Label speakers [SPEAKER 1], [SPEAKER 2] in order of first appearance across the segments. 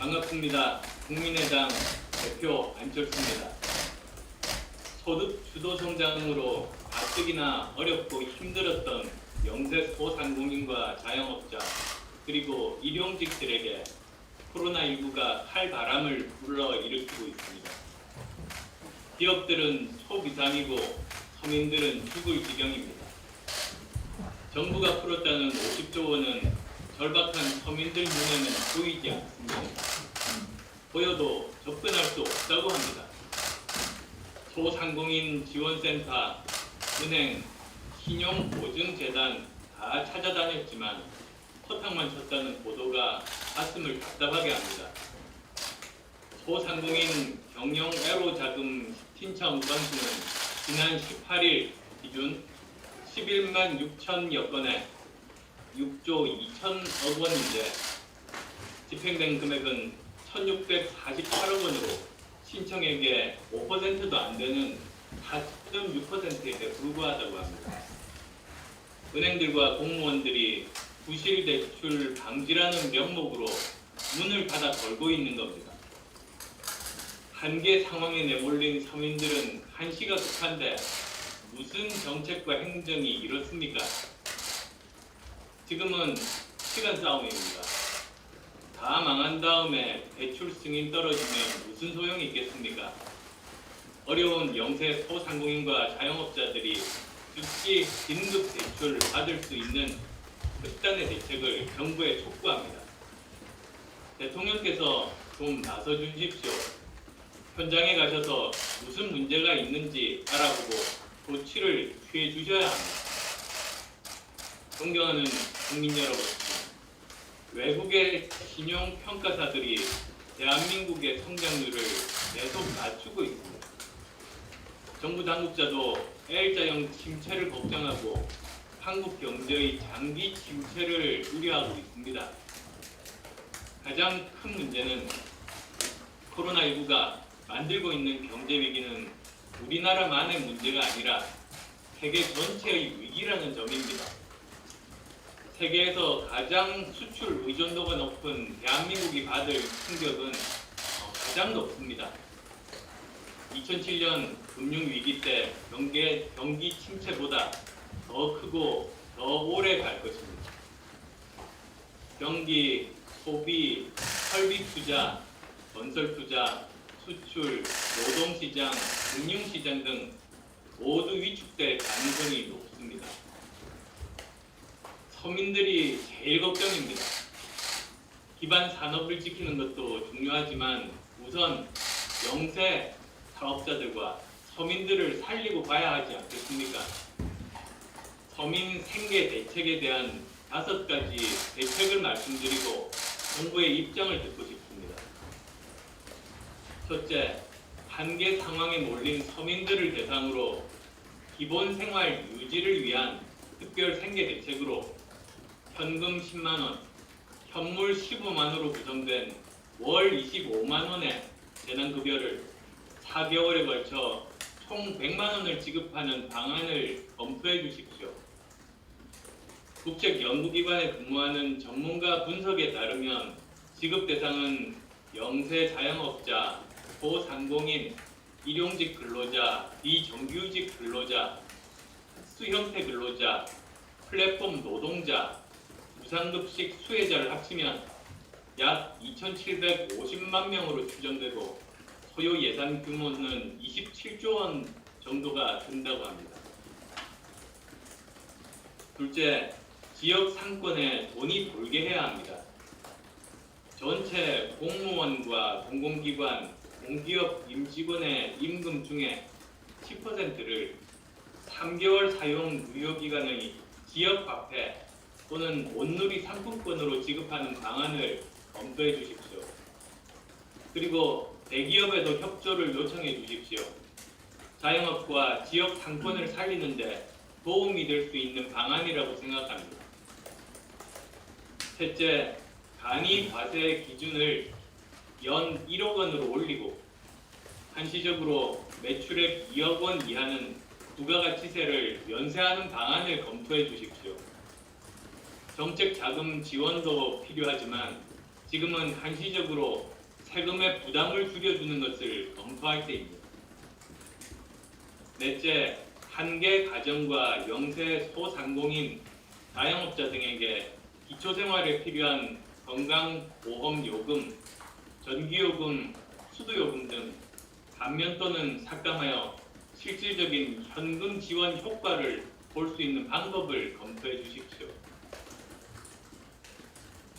[SPEAKER 1] 반갑습니다. 국민의당 대표 안철수입니다. 소득 주도 성장으로 가뜩이나 어렵고 힘들었던 영세 소상공인과 자영업자 그리고 일용직들에게 코로나19가 칼바람을 불러일으키고 있습니다. 기업들은 초비상이고 서민들은 죽을 지경입니다. 정부가 풀었다는 50조 원은 절박한 서민들 눈에는 보이지 않습니다. 보여도 접근할 수 없다고 합니다. 소상공인 지원센터, 은행, 신용보증재단 다 찾아다녔지만 허탕만 쳤다는 보도가 가슴을 답답하게 합니다. 소상공인 경영 애로 자금 신청 건수는 지난 18일 기준 11만 6천여 건에 6조 2천억 원인데 집행된 금액은 1,648억 원으로 신청액의 5%도 안 되는 4.6%에 불과하다고 합니다. 은행들과 공무원들이 부실 대출 방지라는 명목으로 문을 닫아 걸고 있는 겁니다. 한계 상황에 내몰린 서민들은 한시가 급한데 무슨 정책과 행정이 이렇습니까? 지금은 시간 싸움입니다. 다 망한 다음에 대출 승인 떨어지면 무슨 소용이 있겠습니까? 어려운 영세 소상공인과 자영업자들이 즉시 긴급 대출 받을 수 있는 특단의 대책을 정부에 촉구합니다. 대통령께서 좀 나서주십시오. 현장에 가셔서 무슨 문제가 있는지 알아보고 조치를 취해 주셔야 합니다. 존경하는 국민 여러분, 외국의 신용평가사들이 대한민국의 성장률을 계속 낮추고 있습니다. 정부 당국자도 L자형 침체를 걱정하고 한국 경제의 장기 침체를 우려하고 있습니다. 가장 큰 문제는 코로나19가 만들고 있는 경제 위기는 우리나라만의 문제가 아니라 세계 전체의 위기라는 점입니다. 세계에서 가장 수출 의존도가 높은 대한민국이 받을 충격은 가장 높습니다. 2007년 금융위기 때 경기 침체보다 더 크고 더 오래 갈 것입니다. 경기, 소비, 설비 투자, 건설 투자, 수출, 노동시장, 금융시장 등 모두 위축될 가능성이 높습니다. 서민들이 제일 걱정입니다. 기반 산업을 지키는 것도 중요하지만 우선 영세 사업자들과 서민들을 살리고 봐야 하지 않겠습니까? 서민 생계 대책에 대한 5가지 대책을 말씀드리고 정부의 입장을 듣고 싶습니다. 첫째, 한계 상황에 몰린 서민들을 대상으로 기본 생활 유지를 위한 특별 생계 대책으로 현금 10만 원, 현물 15만 원으로 구성된 월 25만 원의 재난급여를 4개월에 걸쳐 총 100만 원을 지급하는 방안을 검토해 주십시오. 국책연구기관에 근무하는 전문가 분석에 따르면 지급 대상은 영세 자영업자, 소상공인, 일용직 근로자, 비정규직 근로자, 수형태 근로자, 플랫폼 노동자, 무상급식 수혜자를 합치면 약 2,750만 명으로 추정되고 소요 예산 규모는 27조 원 정도가 된다고 합니다. 둘째, 지역 상권에 돈이 돌게 해야 합니다. 전체 공무원과 공공기관, 공기업 임직원의 임금 중에 10%를 3개월 사용 유효기간의 지역화폐 또는 온누리 상품권으로 지급하는 방안을 검토해 주십시오. 그리고 대기업에도 협조를 요청해 주십시오. 자영업과 지역 상권을 살리는데 도움이 될 수 있는 방안이라고 생각합니다. 셋째, 간이 과세 기준을 연 1억 원으로 올리고 한시적으로 매출액 2억 원 이하는 부가가치세를 면세하는 방안을 검토해 주십시오. 정책 자금 지원도 필요하지만 지금은 한시적으로 세금의 부담을 줄여주는 것을 검토할 때입니다. 넷째, 한계 가정과 영세 소상공인, 자영업자 등에게 기초생활에 필요한 건강보험요금, 전기요금, 수도요금 등 감면 또는 삭감하여 실질적인 현금 지원 효과를 볼 수 있는 방법을 검토해 주십시오.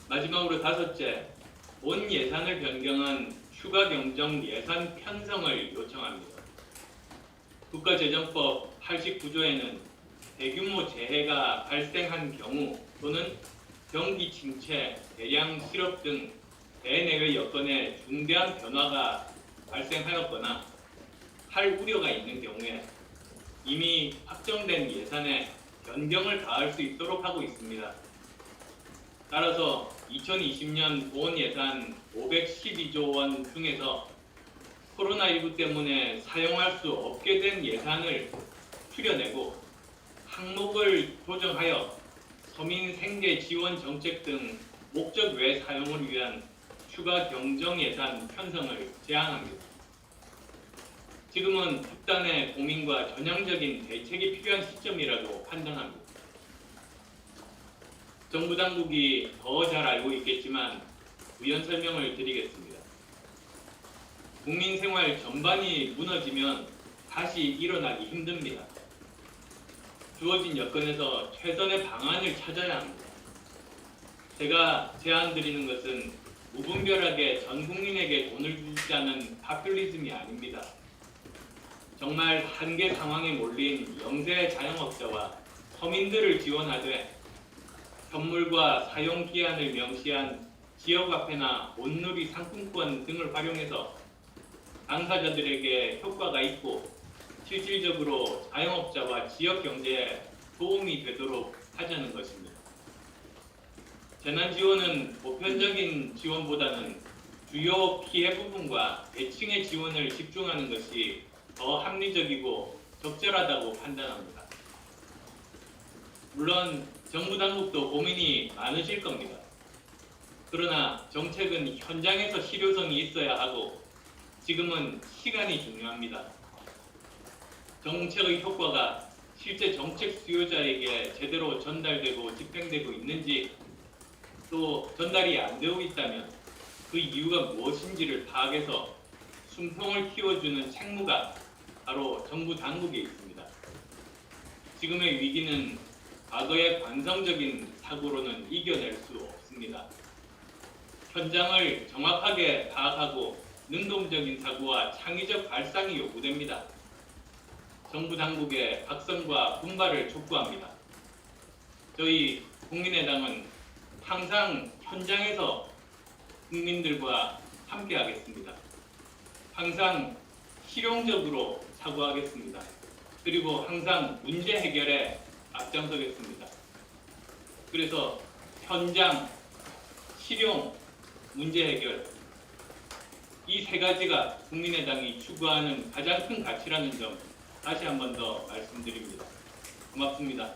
[SPEAKER 1] 마지막으로 다섯째, 본 예산을 변경한 추가 경정 예산 편성을 요청합니다. 국가재정법 89조에는 대규모 재해가 발생한 경우 또는 경기 침체, 대량 실업 등 대내외 여건에 중대한 변화가 발생하였거나 할 우려가 있는 경우에 이미 확정된 예산에 변경을 가할 수 있도록 하고 있습니다. 따라서 2020년 본 예산 512조 원 중에서 코로나19 때문에 사용할 수 없게 된 예산을 추려내고 항목을 조정하여 서민 생계 지원 정책 등 목적 외 사용을 위한 추가 경정 예산 편성을 제안합니다. 지금은 특단의 고민과 전향적인 대책이 필요한 시점이라고 판단합니다. 정부 당국이 더 잘 알고 있겠지만 우연 설명을 드리겠습니다. 국민 생활 전반이 무너지면 다시 일어나기 힘듭니다. 주어진 여건에서 최선의 방안을 찾아야 합니다. 제가 제안드리는 것은 무분별하게 전 국민에게 돈을 주자는 파퓰리즘이 아닙니다. 정말 한계 상황에 몰린 영세 자영업자와 서민들을 지원하되 현물과 사용 기한을 명시한 지역화폐나 온누리 상품권 등을 활용해서 당사자들에게 효과가 있고 실질적으로 자영업자와 지역 경제에 도움이 되도록 하자는 것입니다. 재난지원은 보편적인 지원보다는 주요 피해 부분과 대칭의 지원을 집중하는 것이 더 합리적이고 적절하다고 판단합니다. 물론 정부 당국도 고민이 많으실 겁니다. 그러나 정책은 현장에서 실효성이 있어야 하고 지금은 시간이 중요합니다. 정책의 효과가 실제 정책 수요자에게 제대로 전달되고 집행되고 있는지 또 전달이 안 되고 있다면 그 이유가 무엇인지를 파악해서 숨통을 틔워주는 책무가 바로 정부 당국에 있습니다. 지금의 위기는 과거의 관성적인 사고로는 이겨낼 수 없습니다. 현장을 정확하게 파악하고 능동적인 사고와 창의적 발상이 요구됩니다. 정부 당국의 각성과 분발을 촉구합니다. 저희 국민의당은 항상 현장에서 국민들과 함께하겠습니다. 항상 실용적으로 사고하겠습니다. 그리고 항상 문제 해결에 앞장서겠습니다. 그래서 현장, 실용, 문제 해결 이 세 가지가 국민의당이 추구하는 가장 큰 가치라는 점 다시 한 번 더 말씀드립니다. 고맙습니다.